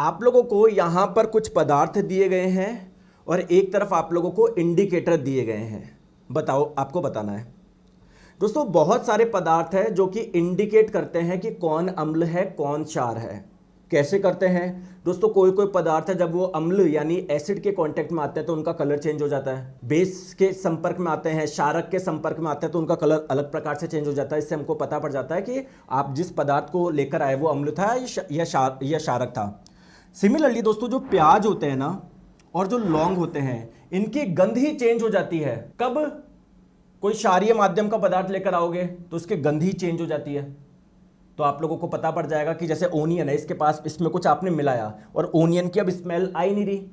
आप लोगों को यहां पर कुछ पदार्थ दिए गए हैं और एक तरफ आप लोगों को इंडिकेटर दिए गए हैं। बताओ, आपको बताना है। दोस्तों, बहुत सारे पदार्थ हैं जो कि इंडिकेट करते हैं कि कौन अम्ल है कौन क्षार है। कैसे करते हैं दोस्तों? कोई कोई पदार्थ है जब वो अम्ल यानी एसिड के कांटेक्ट में आते हैं तो उनका कलर चेंज हो जाता है। बेस के संपर्क में आते हैं, क्षारक के संपर्क में आते हैं तो उनका कलर अलग प्रकार से चेंज हो जाता है। इससे हमको पता पड़ जाता है कि आप जिस पदार्थ को लेकर आए वो अम्ल था या क्षारक था। सिमिलरली दोस्तों, जो प्याज होते हैं ना और जो लौंग होते हैं, इनकी गंध ही चेंज हो जाती है। कब कोई क्षारीय माध्यम का पदार्थ लेकर आओगे तो उसकी गंध ही चेंज हो जाती है। तो आप लोगों को पता पड़ जाएगा कि जैसे ओनियन है, इसके पास इसमें कुछ आपने मिलाया और ओनियन की अब स्मेल आई नहीं रही,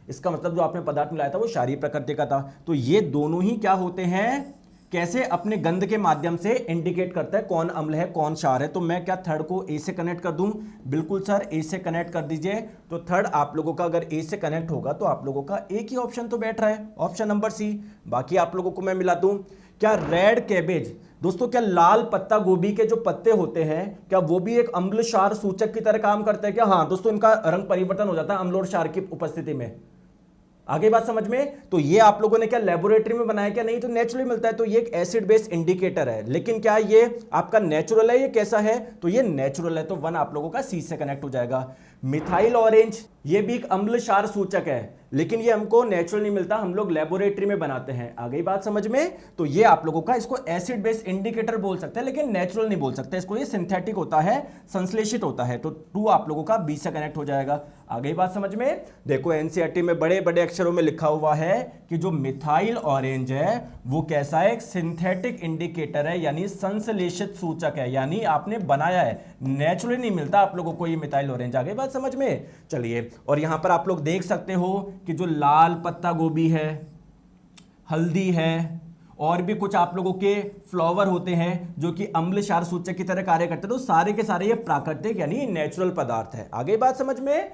इसका मतलब जो आपने पदार्थ मिलाया था वो क्षारीय प्रकृति का था। तो ये दोनों ही क्या होते हैं, कैसे अपने गंध के माध्यम से इंडिकेट करता है कौन अम्ल है कौन क्षार है। तो मैं क्या थर्ड को ए से कनेक्ट कर दूं? बिल्कुल सर, ए से कनेक्ट कर दीजिए। तो थर्ड आप लोगों का अगर ए से कनेक्ट होगा तो आप लोगों का एक ही ऑप्शन तो बैठ रहा है, ऑप्शन नंबर सी। बाकी आप लोगों को मैं मिला दूं, क्या रेड कैबेज दोस्तों, क्या लाल पत्ता गोभी के जो पत्ते होते हैं क्या वो भी एक अम्ल क्षार सूचक की तरह काम करते हैं क्या? हाँ दोस्तों, इनका रंग परिवर्तन हो जाता है अम्ल और क्षार की उपस्थिति में। आगे बात समझ में? तो ये आप लोगों ने क्या लेबोरेटरी में बनाया क्या? नहीं, तो नेचुरली मिलता है। तो ये एक एसिड बेस इंडिकेटर है। लेकिन क्या ये आपका नेचुरल है? ये कैसा है? तो ये नेचुरल है। तो वन आप लोगों का सी से कनेक्ट हो जाएगा। मिथाइल ऑरेंज, ये भी एक अम्ल क्षार सूचक है, लेकिन ये हमको नेचुरल नहीं मिलता, हम लोग लेबोरेटरी में बनाते हैं। आ गई बात समझ में? तो ये आप लोगों का, इसको एसिड बेस इंडिकेटर बोल सकते हैं लेकिन नेचुरल नहीं बोल सकते, इसको ये सिंथेटिक होता है, संश्लेषित होता है। तो टू आप लोगों का बी से कनेक्ट हो जाएगा। आ गई बात समझ में? देखो एनसीईआरटी में बड़े बड़े अक्षरों में लिखा हुआ है कि जो मिथाइल ऑरेंज है वो कैसा है, एक सिंथेटिक इंडिकेटर है, यानी संश्लेषित सूचक है, यानी आपने बनाया है, नेचुरली नहीं मिलता आप लोगों को ये मिथाइल ऑरेंज। आ गई बात समझ में? चलिए, और यहां पर आप लोग देख सकते हो कि जो लाल पत्ता गोभी है, हल्दी है और भी कुछ आप लोगों के फ्लावर होते हैं जो कि अम्ल क्षार सूचक की तरह कार्य करते हैं। तो सारे के सारे ये प्राकृतिक यानी नेचुरल पदार्थ है। आगे बात समझ में?